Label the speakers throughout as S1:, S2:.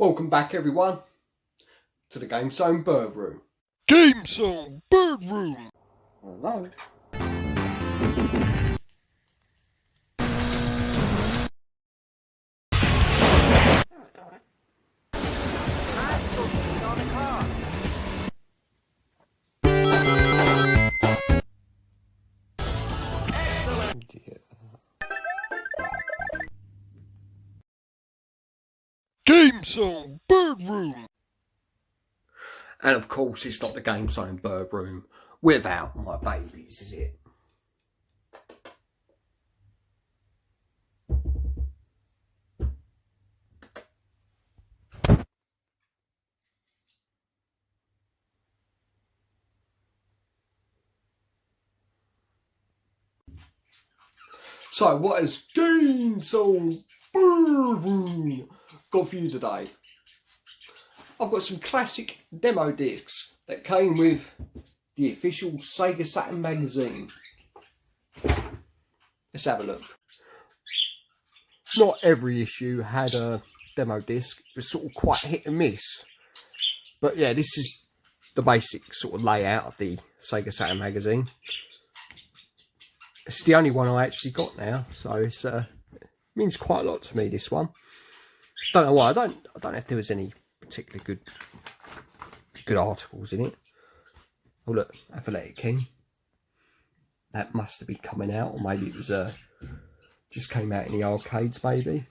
S1: Welcome back everyone to the Game Zone Bird Room.
S2: Game Zone Bird Room.
S1: Hello.
S2: Game Zone Bird Room.
S1: And of course it's not the Game Zone Bird Room without my babies, is it? So what has Game Zone Bird Room got for you today? I've got some classic demo discs that came with the official Sega Saturn magazine. Let's have a look. Not every issue had a demo disc. It was sort of quite hit and miss. But yeah, this is the basic sort of layout of the Sega Saturn magazine. It's the only one I actually got now, so it's it means quite a lot to me, this one. Don't know why. I don't know if there was any particularly good articles in it. Oh look, Athletic King. That must have been coming out, or maybe it was just came out in the arcades, maybe.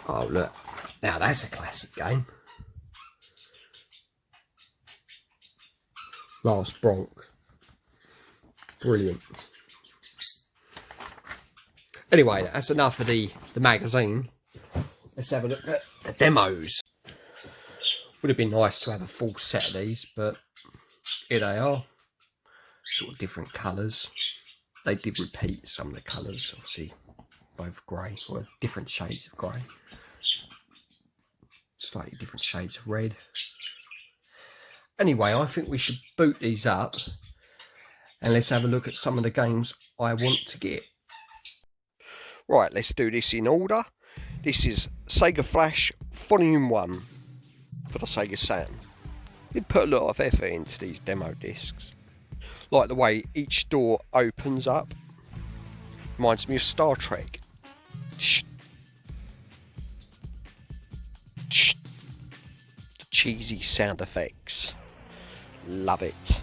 S1: Oh look, now that's a classic game. Last Bronc. Brilliant. Anyway, that's enough of the magazine. Let's have a look at the demos. Would have been nice to have a full set of these, but here they are. Sort of different colours. They did repeat some of the colours, obviously both grey, or different shades of grey. Slightly different shades of red. Anyway, I think we should boot these up and let's have a look at some of the games I want to get. Right, let's do this in order. This is Sega Flash Fun 1 for the Sega Saturn. They put a lot of effort into these demo discs. Like the way each door opens up. Reminds me of Star Trek. The cheesy sound effects. Love it.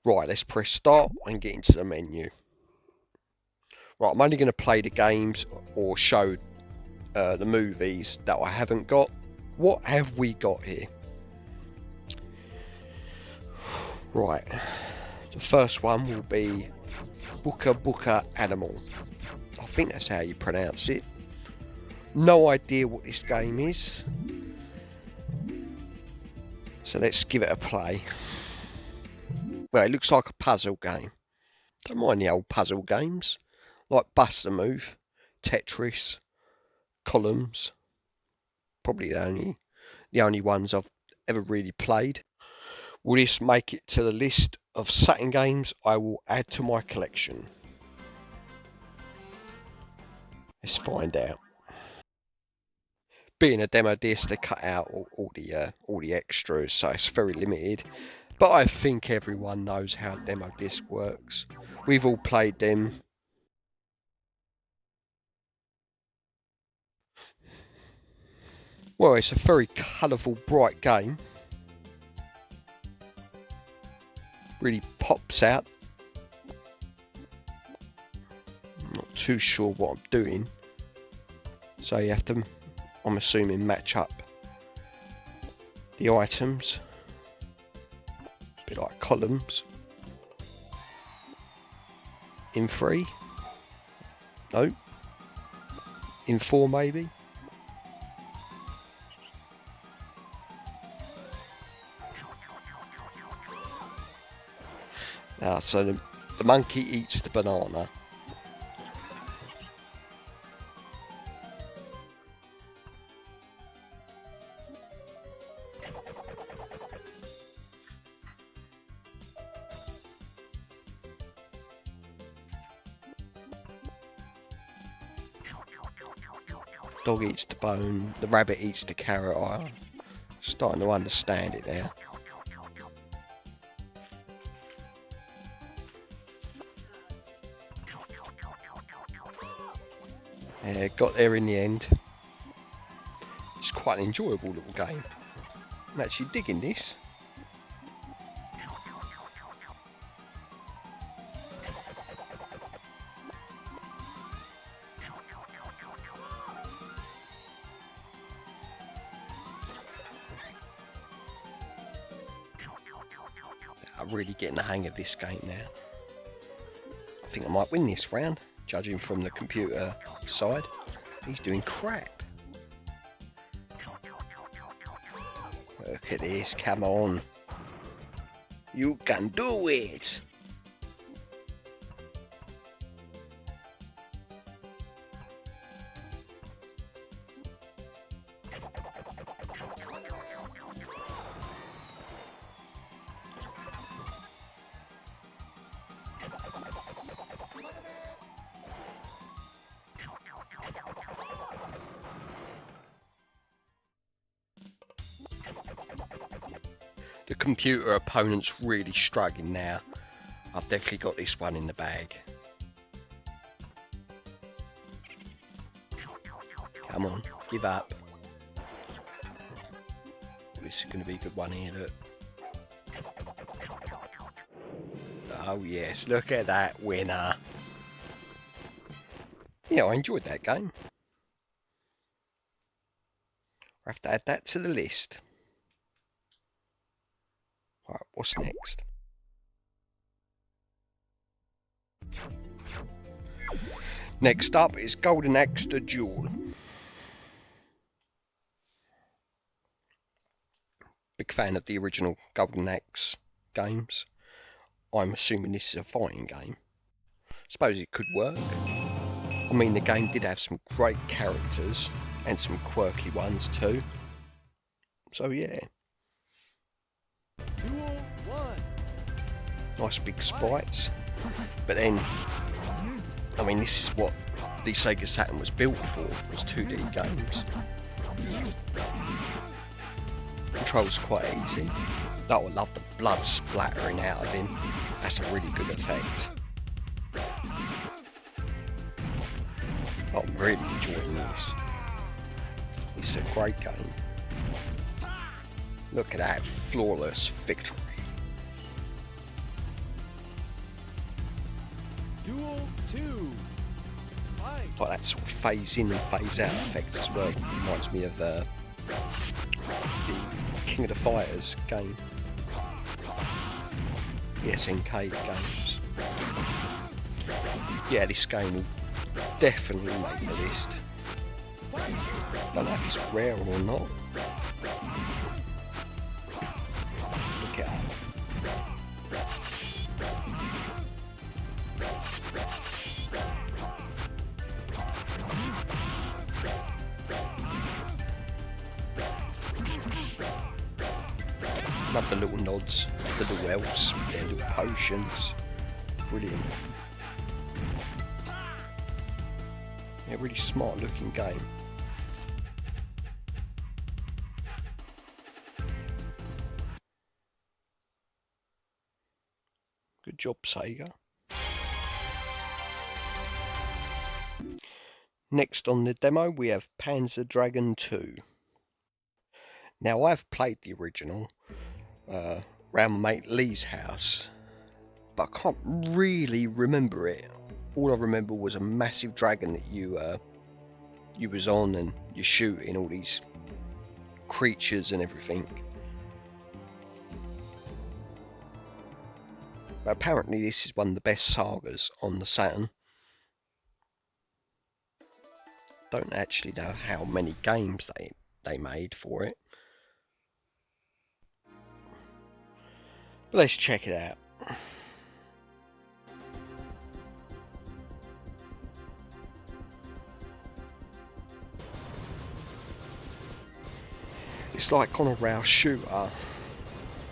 S1: Right, let's press start and get into the menu. Right, I'm only going to play the games or show the movies that I haven't got. What have we got here? Right, the first one will be Booka Booka Animal. I think that's how you pronounce it. No idea what this game is. So let's give it a play. Well, it looks like a puzzle game. Don't mind the old puzzle games. Like Bust a Move, Tetris, Columns. Probably the only ones I've ever really played. Will this make it to the list of Saturn games I will add to my collection? Let's find out. Being a demo disc, they cut out all the extras, so it's very limited. But I think everyone knows how a demo disc works. We've all played them. Well, it's a very colourful, bright game. Really pops out. I'm not too sure what I'm doing. So you have to, I'm assuming, match up the items. A bit like Columns. In 3? No. In 4 maybe. So the monkey eats the banana. Dog eats the bone, the rabbit eats the carrot. I'm starting to understand it now. Yeah, got there in the end. It's quite an enjoyable little game. I'm actually digging this. I'm really getting the hang of this game now. I think I might win this round, judging from the computer side. He's doing crap. Look at this, come on. You can do it! The computer opponent's really struggling now. I've definitely got this one in the bag. Come on, give up. This is going to be a good one here, look. Oh yes, look at that winner. Yeah, I enjoyed that game. I have to add that to the list. Right, what's next? Next up is Golden Axe the Duel. Big fan of the original Golden Axe games. I'm assuming this is a fighting game. Suppose it could work. I mean, the game did have some great characters and some quirky ones too. So yeah.
S3: Duel 1.
S1: Nice big sprites. But then, I mean, this is what the Sega Saturn was built for, was 2D games. Control's quite easy. Oh, I love the blood splattering out of him. That's a really good effect. I'm really enjoying this. It's a great game. Look at that flawless victory.
S3: Duel 2. Fight.
S1: Like that sort of phase in and phase out effect as well. Reminds me of the King of the Fighters game. The SNK games. Yeah, this game will definitely make the list. Don't know if it's rare or not. Look at that. Love the little nods, the little elves, their little potions. Brilliant. Yeah, really smart looking game. Good job, Sega. Next on the demo we have Panzer Dragon 2. Now I've played the original around my mate Lee's house, but I can't really remember it. All I remember was a massive dragon that you was on, and you're shooting all these creatures and everything. But apparently this is one of the best sagas on the Saturn. Don't actually know how many games they made for it. But let's check it out. It's like on a rail shooter.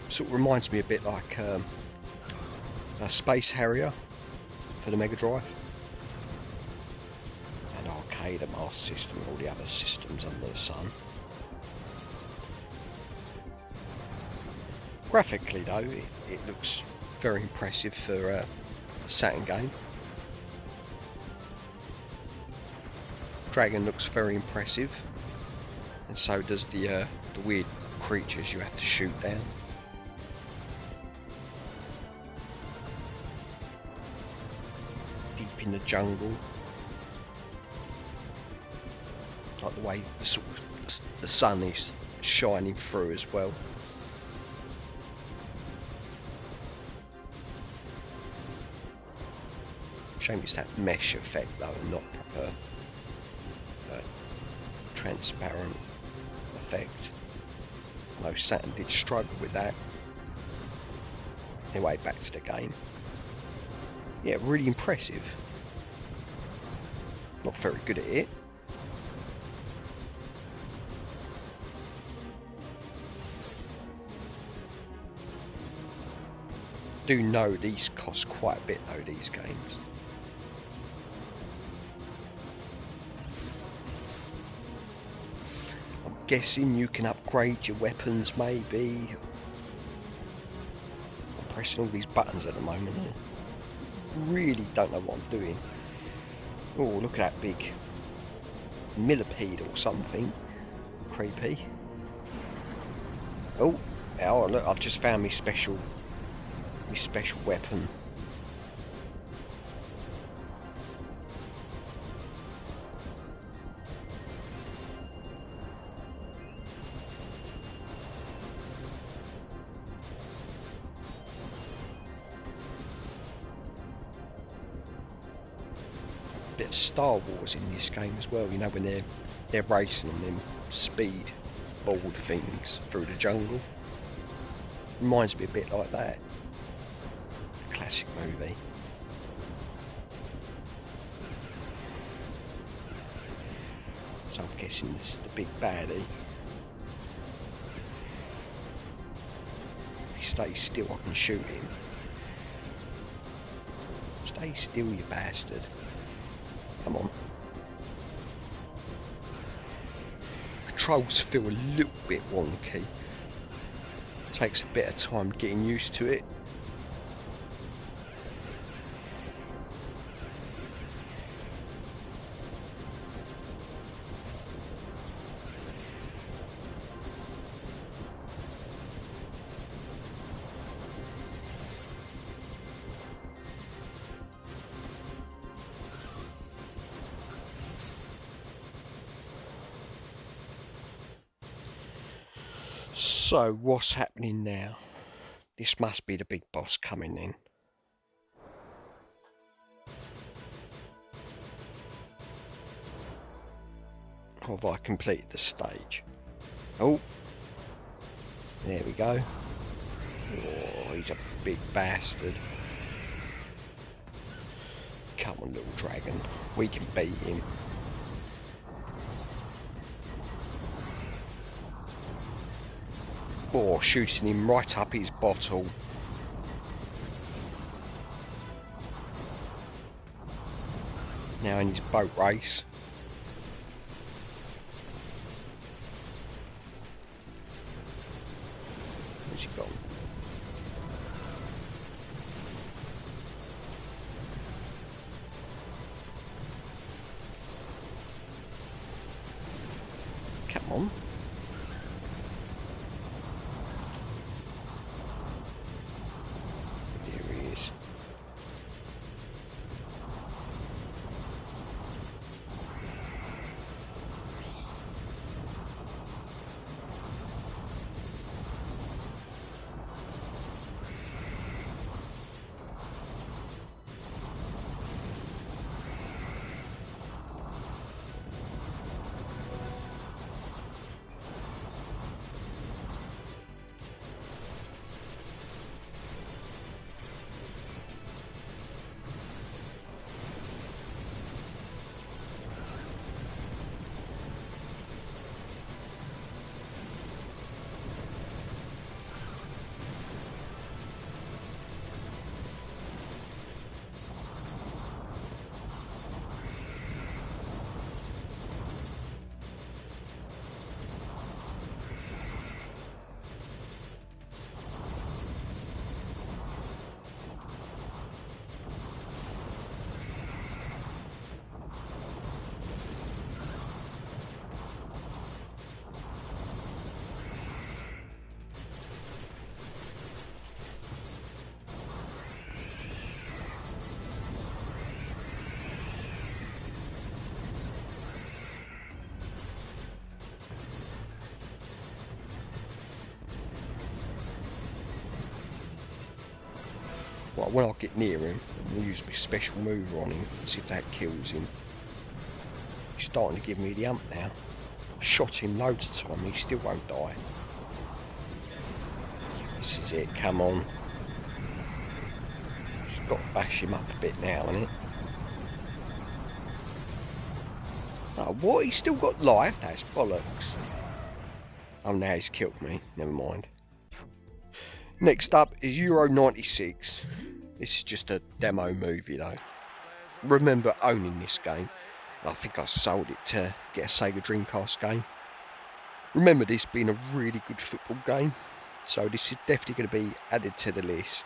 S1: Sort of reminds me a bit like a Space Harrier for the Mega Drive. And I okay, the Master System and all the other systems under the sun. Graphically though, it looks very impressive for a Saturn game. Dragon looks very impressive, and so does the weird creatures you have to shoot down. Deep in the jungle. Like the way the sun is shining through as well. Shame it's that mesh effect though, and not proper transparent effect. I know Saturn did struggle with that. Anyway, back to the game. Yeah, really impressive. Not very good at it. Do know these cost quite a bit though, these games. I'm guessing you can upgrade your weapons maybe. I'm pressing all these buttons at the moment. Really don't know what I'm doing. Oh, look at that big millipede or something. Creepy. Oh, look, I've just found my special weapon. Bit of Star Wars in this game as well, you know, when they're racing on them speed board things through the jungle. Reminds me a bit like that. Classic movie. So I'm guessing this is the big baddie. If he stays still, I can shoot him. Stay still, you bastard. Come on. Controls feel a little bit wonky. Takes a bit of time getting used to it. So, what's happening now? This must be the big boss coming in. Or have I completed the stage? Oh! There we go. Oh, he's a big bastard. Come on, little dragon. We can beat him. Or shooting him right up his bottle. Now in his boat race. Where's he gone? Come on. Right, when I get near him, I'll use my special move on him, see if that kills him. He's starting to give me the ump now. I shot him loads of time, he still won't die. This is it, come on. Just got to bash him up a bit now, innit? Oh, what? He's still got life? That's bollocks. Oh, now he's killed me. Never mind. Next up is Euro 96. This is just a demo movie though. Remember owning this game. I think I sold it to get a Sega Dreamcast game. Remember this being a really good football game. So this is definitely going to be added to the list.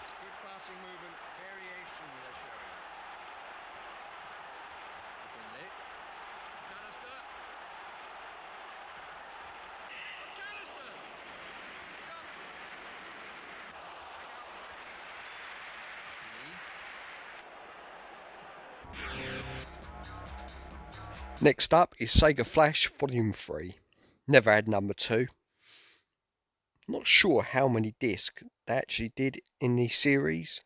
S1: Next up is Sega Flash Volume 3. Never had number 2. Not sure how many discs they actually did in the series.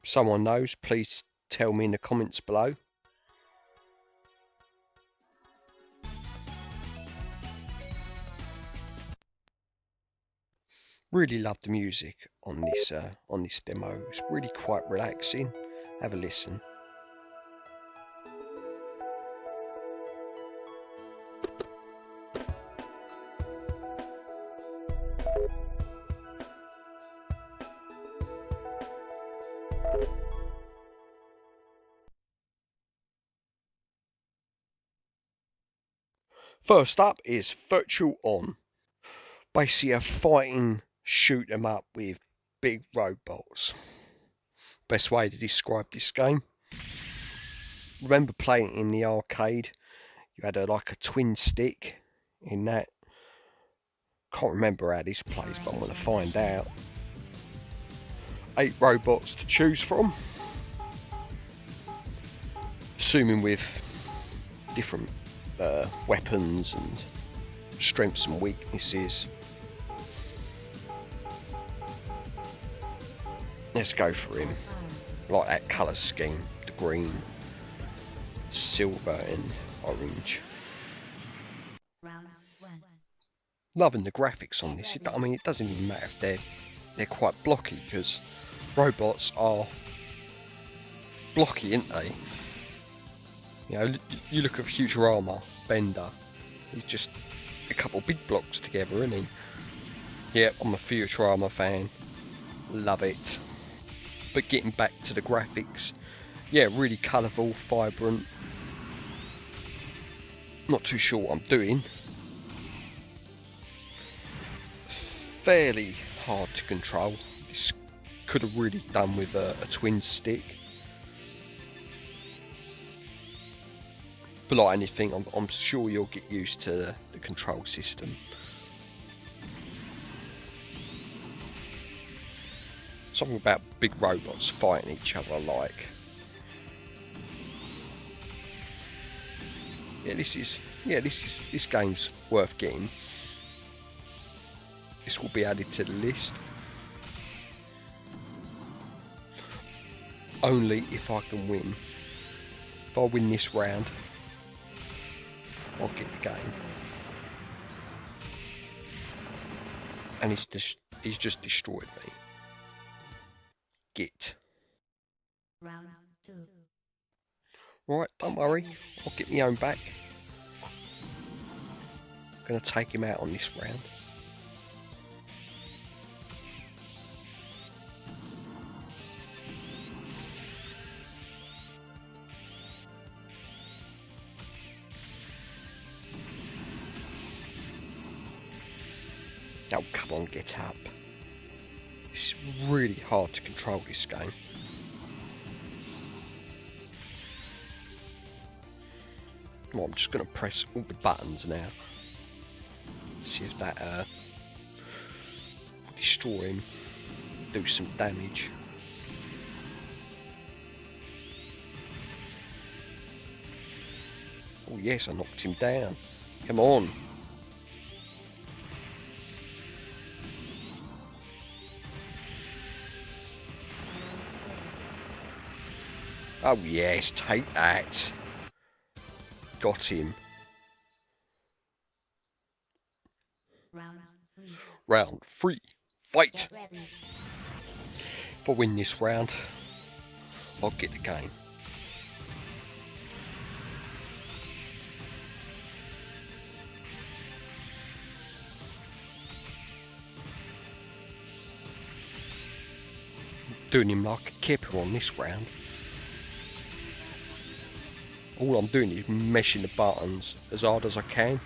S1: If someone knows, please tell me in the comments below. Really love the music on this demo. It's really quite relaxing. Have a listen. First up is Virtual On. Basically a fighting shoot 'em up with big robots. Best way to describe this game. Remember playing it in the arcade? You had like a twin stick in that. Can't remember how this plays, but I'm going to find out. 8 robots to choose from. Assuming with different weapons and strengths and weaknesses. Let's go for him. Like that colour scheme, the green, silver and orange. Loving the graphics on this. I mean, it doesn't even matter if they're quite blocky, because robots are blocky, aren't they? You know, you look at Futurama, Bender. He's just a couple big blocks together, isn't he? Yeah, I'm a Futurama fan. Love it. But getting back to the graphics, yeah, really colourful, vibrant. Not too sure what I'm doing. Fairly hard to control. This could have really done with a twin stick. But like anything, I'm sure you'll get used to the control system. Something about big robots fighting each other I like. Yeah, this game's worth getting. This will be added to the list. Only if I can win. If I win this round, I'll get the game. And he's just destroyed me. Git.
S4: Round 2.
S1: Right, don't worry. I'll get my own back. Gonna take him out on this round. Oh, come on, get up. It's really hard to control this game. Well, I'm just going to press all the buttons now. See if that will destroy him, do some damage. Oh yes, I knocked him down. Come on. Oh yes, take that. Got him.
S4: Round 3.
S1: Round 3. Fight!
S4: Get ready.
S1: If I win this round, I'll get the game. Doing him like a kipper on this round. All I'm doing is meshing the buttons as hard as I can.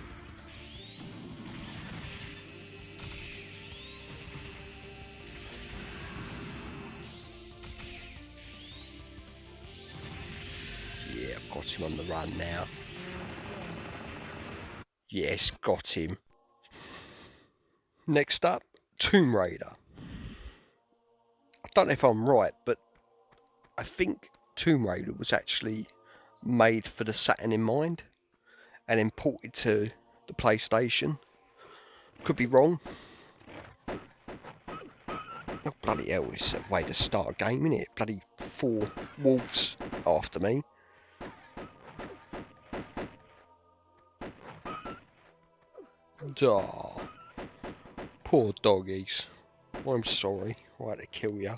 S1: Yeah, I've got him on the run now. Yes, got him. Next up, Tomb Raider. I don't know if I'm right, but I think Tomb Raider was actually made for the Saturn in mind and imported to the PlayStation. Could be wrong. Oh, bloody hell, it's a way to start a game, isn't it? Bloody 4 wolves after me. Oh, poor doggies. I'm sorry, I had to kill you.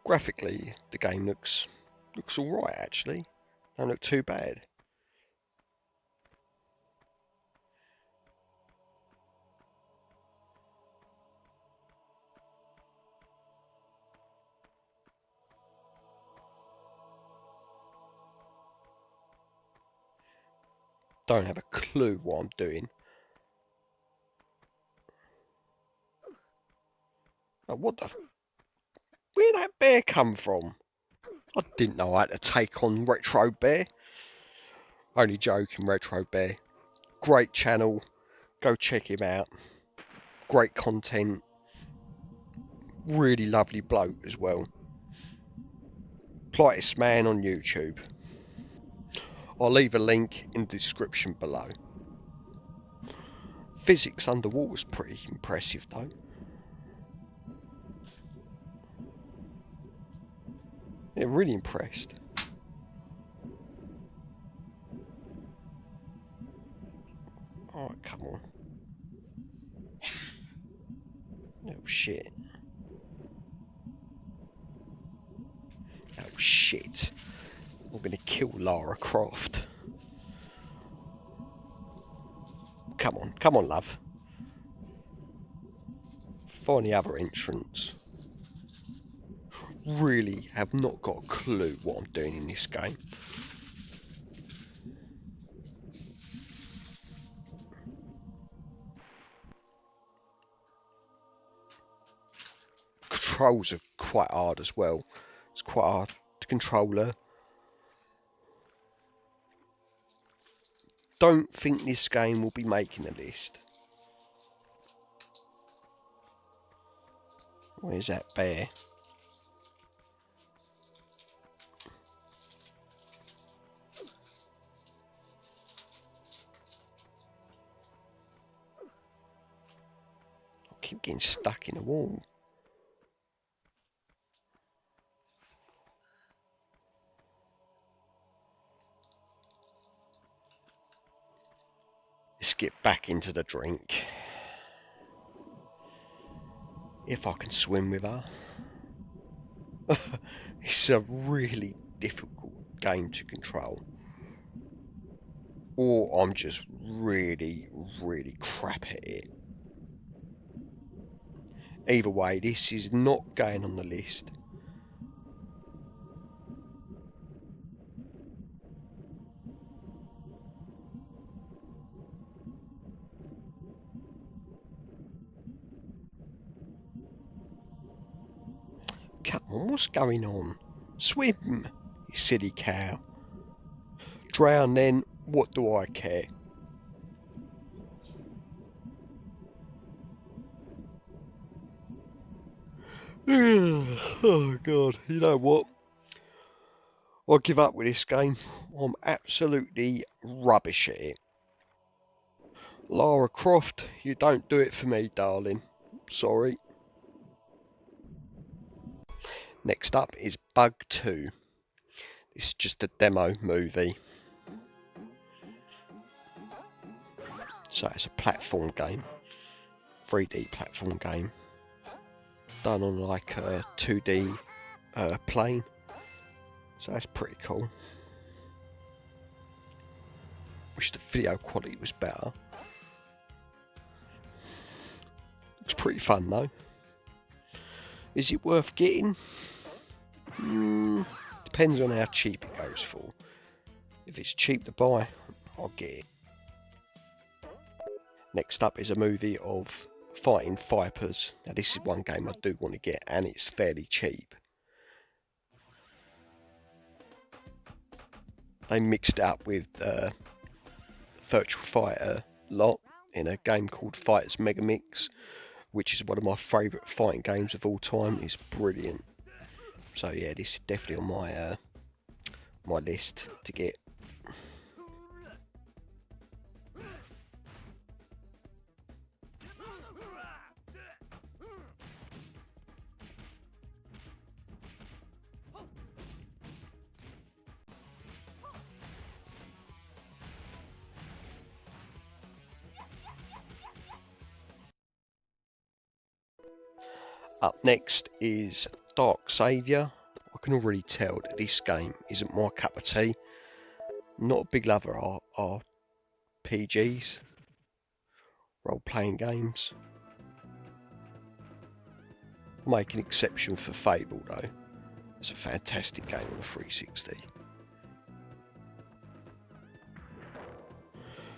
S1: Graphically, the game looks alright actually. Don't look too bad. Don't have a clue what I'm doing. Oh, what the... Where'd that bear come from? I didn't know I had to take on Retro Bear. Only joking, Retro Bear. Great channel. Go check him out. Great content. Really lovely bloke as well. Politest man on YouTube. I'll leave a link in the description below. Physics underwater was pretty impressive though. Yeah, really impressed. Oh, come on. Oh, shit. Oh, shit. We're going to kill Lara Croft. Come on, love. Find the other entrance. Really have not got a clue what I'm doing in this game. Controls are quite hard as well. It's quite hard to control her. Don't think this game will be making a list. Where's that bear? I keep getting stuck in a wall. Let's get back into the drink. If I can swim with her. It's a really difficult game to control. Or I'm just really, really crap at it. Either way, this is not going on the list. Come on, what's going on? Swim, you silly cow. Drown then, what do I care? Oh god, you know what? I'll give up with this game. I'm absolutely rubbish at it. Lara Croft, you don't do it for me, darling. Sorry. Next up is Bug 2. It's just a demo movie. So it's a platform game, 3D platform game, done on like a 2D plane. So that's pretty cool. Wish the video quality was better. Looks pretty fun though. Is it worth getting? Depends on how cheap it goes for. If it's cheap to buy, I'll get it. Next up is a movie of fighting vipers. Now this is one game I do want to get, and it's fairly cheap. They mixed it up with Virtual Fighter lot in a game called Fighters Mega Mix, which is one of my favourite fighting games of all time. It's brilliant. So yeah, this is definitely on my my list to get. Up next is Dark Saviour. I can already tell that this game isn't my cup of tea. Not a big lover of RPGs, role-playing games. I'll make an exception for Fable though. It's a fantastic game on the 360.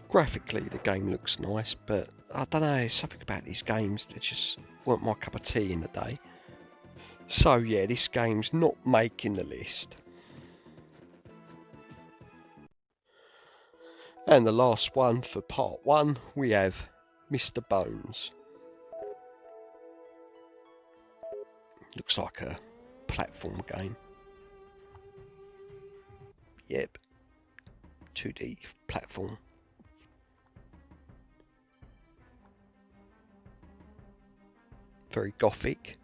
S1: Graphically the game looks nice, but I don't know, there's something about these games that just weren't my cup of tea in the day. So yeah, this game's not making the list. And the last one for part 1, we have Mr. Bones. Looks like a platform game. Yep, 2D platform. Very gothic.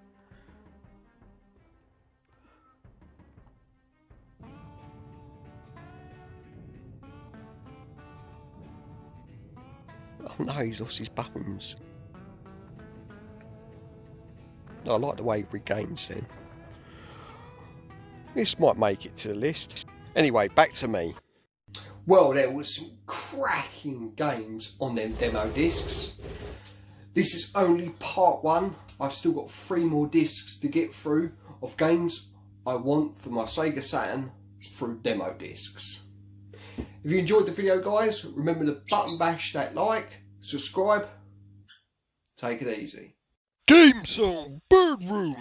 S1: Oh no, he's lost his bones. I like the way he regains them. This might make it to the list. Anyway, back to me. Well, there was some cracking games on them demo discs. This is only part 1. I've still got 3 more discs to get through of games I want for my Sega Saturn through demo discs. If you enjoyed the video guys, remember to button bash that like, subscribe, take it easy.
S2: Game Zone Bird Room.